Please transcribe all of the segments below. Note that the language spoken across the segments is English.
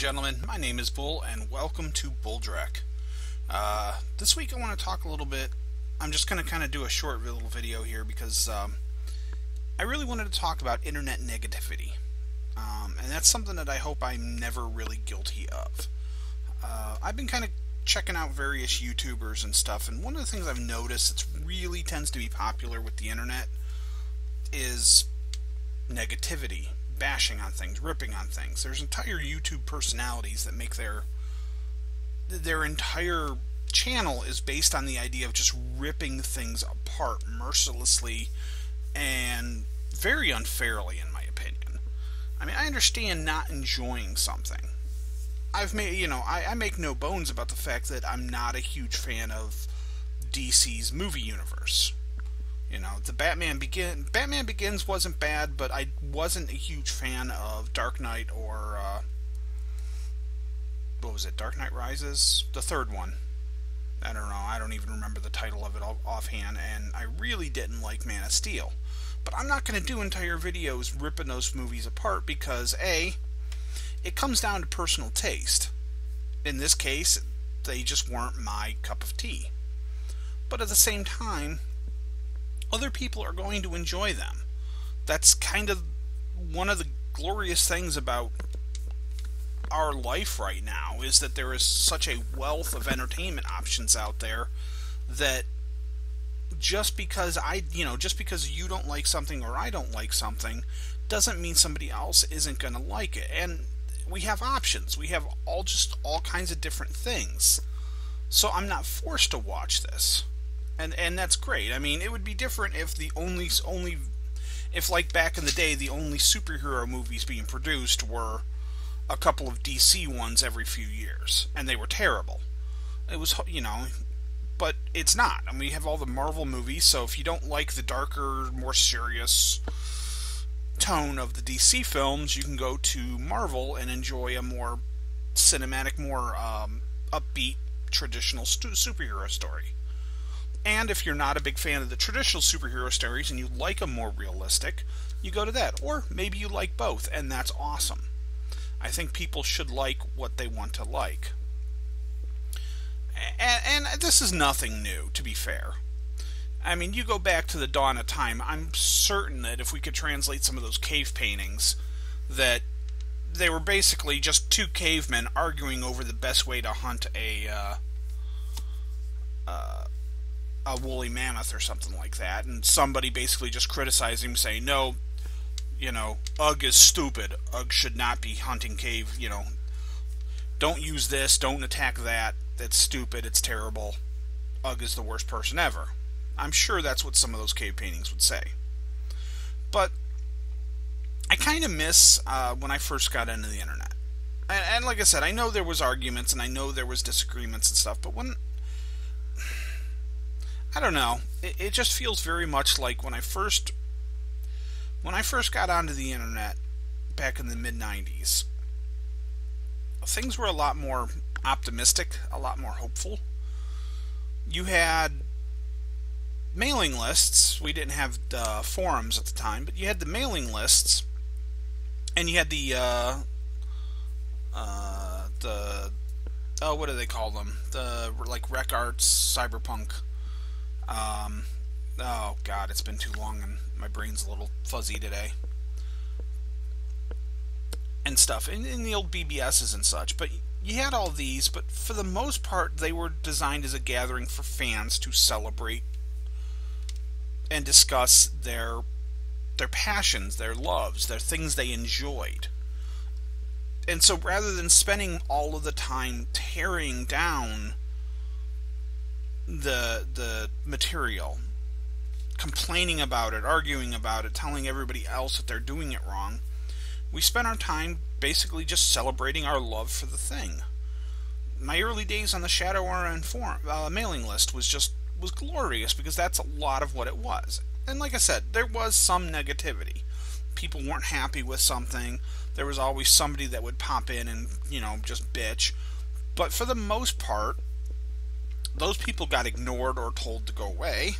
gentlemen, my name is Bull, and welcome to Bulldrek. This week I want to talk a little bit. I'm just going to kind of do a short little video here because I really wanted to talk about internet negativity. And that's something that I hope I'm never really guilty of. I've been kind of checking out various YouTubers and stuff, and one of the things I've noticed that really tends to be popular with the internet is negativity. Bashing on things, ripping on things. There's entire YouTube personalities that make their entire channel is based on the idea of just ripping things apart mercilessly and very unfairly, in my opinion. I mean, I understand not enjoying something. I make no bones about the fact that I'm not a huge fan of DC's movie universe. You know, the Batman Begins wasn't bad, but I wasn't a huge fan of Dark Knight or, what was it, Dark Knight Rises? The third one. I don't know, I don't even remember the title of it offhand, and I really didn't like Man of Steel. But I'm not going to do entire videos ripping those movies apart because, A, it comes down to personal taste. In this case, they just weren't my cup of tea. But at the same time, other people are going to enjoy them. That's kind of one of the glorious things about our life right now, is that there is such a wealth of entertainment options out there that just because you don't like something or I don't like something doesn't mean somebody else isn't going to like it. And we have options. We have all kinds of different things. So I'm not forced to watch this. And that's great. I mean, it would be different if if like back in the day, the only superhero movies being produced were a couple of DC ones every few years, and they were terrible. It was, but it's not. I mean, we have all the Marvel movies, so if you don't like the darker, more serious tone of the DC films, you can go to Marvel and enjoy a more cinematic, more upbeat, traditional superhero story. And if you're not a big fan of the traditional superhero stories and you like them more realistic, you go to that. Or maybe you like both, and that's awesome. I think people should like what they want to like. And this is nothing new, to be fair. I mean, you go back to the dawn of time, I'm certain that if we could translate some of those cave paintings, that they were basically just two cavemen arguing over the best way to hunt a woolly mammoth or something like that, and somebody basically just criticizing him, saying, no, Ugg is stupid. Ugg should not be hunting cave, don't use this, don't attack that, that's stupid, it's terrible, Ugg is the worst person ever. I'm sure that's what some of those cave paintings would say. But I kind of miss when I first got into the internet. And like I said, I know there was arguments, and I know there was disagreements and stuff, but I don't know. It just feels very much like when I first got onto the internet back in the mid-90s. Things were a lot more optimistic, a lot more hopeful. You had mailing lists. We didn't have forums at the time, but you had the mailing lists, and you had the what do they call them? The like Rec Arts, Cyberpunk. Oh god, it's been too long and my brain's a little fuzzy today. And stuff, in the old BBSs and such. But you had all these, but for the most part, they were designed as a gathering for fans to celebrate and discuss their passions, their loves, their things they enjoyed. And so rather than spending all of the time tearing down the material, complaining about it, arguing about it, telling everybody else that they're doing it wrong, we spent our time basically just celebrating our love for the thing. My early days on the Shadow RN mailing list was glorious, because that's a lot of what it was. And like I said, there was some negativity. People weren't happy with something. There was always somebody that would pop in and, just bitch. But for the most part, those people got ignored or told to go away,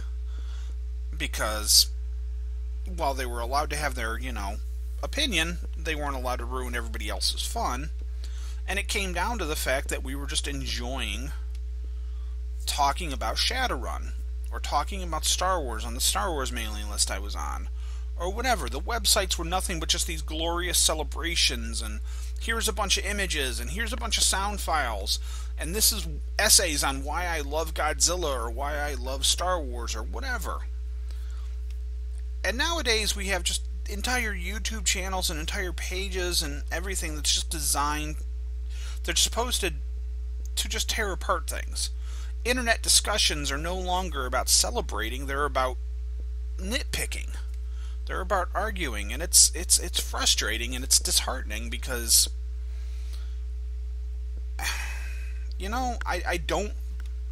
because while they were allowed to have their, opinion, they weren't allowed to ruin everybody else's fun. And it came down to the fact that we were just enjoying talking about Shadowrun, or talking about Star Wars on the Star Wars mailing list I was on, or whatever. The websites were nothing but just these glorious celebrations, and here's a bunch of images, and here's a bunch of sound files, and this is essays on why I love Godzilla, or why I love Star Wars, or whatever. And nowadays we have just entire YouTube channels and entire pages and everything that's just designed, they're supposed to just tear apart things. Internet discussions are no longer about celebrating, they're about nitpicking. They're about arguing, and it's frustrating and it's disheartening because, you know, I don't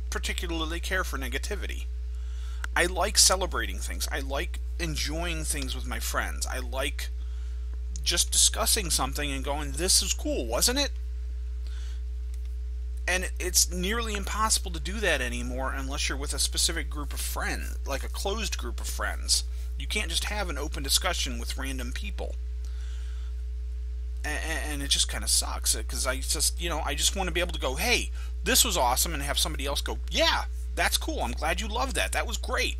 particularly care for negativity. I like celebrating things. I like enjoying things with my friends. I like just discussing something and going, this is cool, wasn't it? And it's nearly impossible to do that anymore unless you're with a specific group of friends, like a closed group of friends. You can't just have an open discussion with random people. And it just kind of sucks, because I just want to be able to go, hey, this was awesome, and have somebody else go, yeah, that's cool, I'm glad you loved that, that was great.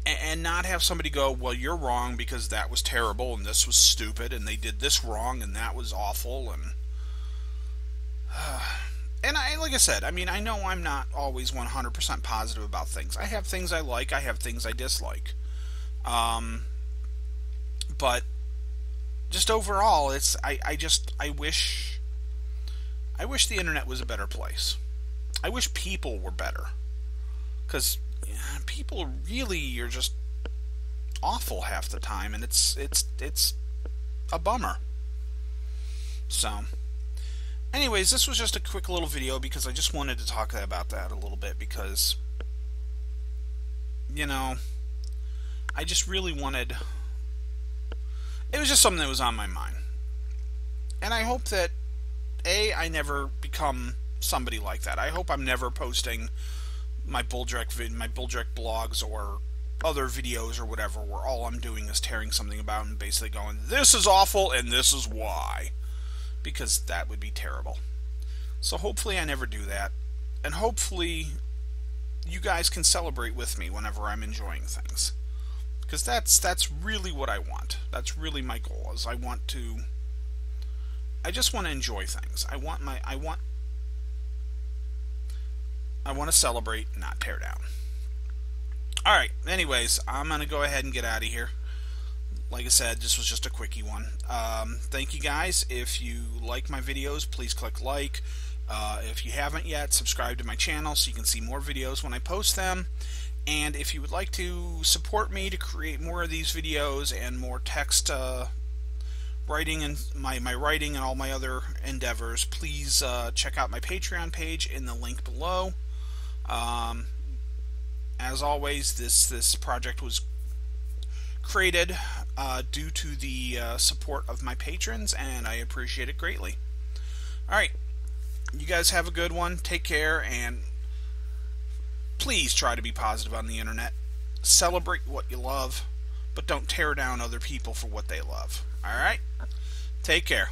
And not have somebody go, well, you're wrong because that was terrible, and this was stupid, and they did this wrong, and that was awful, and like I said, I mean, I know I'm not always 100% positive about things. I have things I like, I have things I dislike. But just overall, I wish the internet was a better place. I wish people were better. Because people really are just awful half the time, and it's a bummer. So anyways, this was just a quick little video because I just wanted to talk about that a little bit, because, you know, I just really wanted, it was just something that was on my mind. And I hope that, I never become somebody like that. I hope I'm never posting my Bulldrek blogs or other videos or whatever where all I'm doing is tearing something about and basically going, this is awful and this is why. Because that would be terrible. So hopefully I never do that. And hopefully you guys can celebrate with me whenever I'm enjoying things. Because that's really what I want. That's really my goal. Is I just want to enjoy things. I want to celebrate, not tear down. Alright, anyways, I'm going to go ahead and get out of here. Like I said, this was just a quickie one. Thank you guys. If you like my videos, please click like. If you haven't yet, subscribe to my channel so you can see more videos when I post them. And if you would like to support me to create more of these videos and more text writing and my writing and all my other endeavors, please check out my Patreon page in the link below. As always, this project was created due to the support of my patrons, and I appreciate it greatly. Alright, you guys have a good one, take care, and please try to be positive on the internet. Celebrate what you love, but don't tear down other people for what they love. Alright, take care.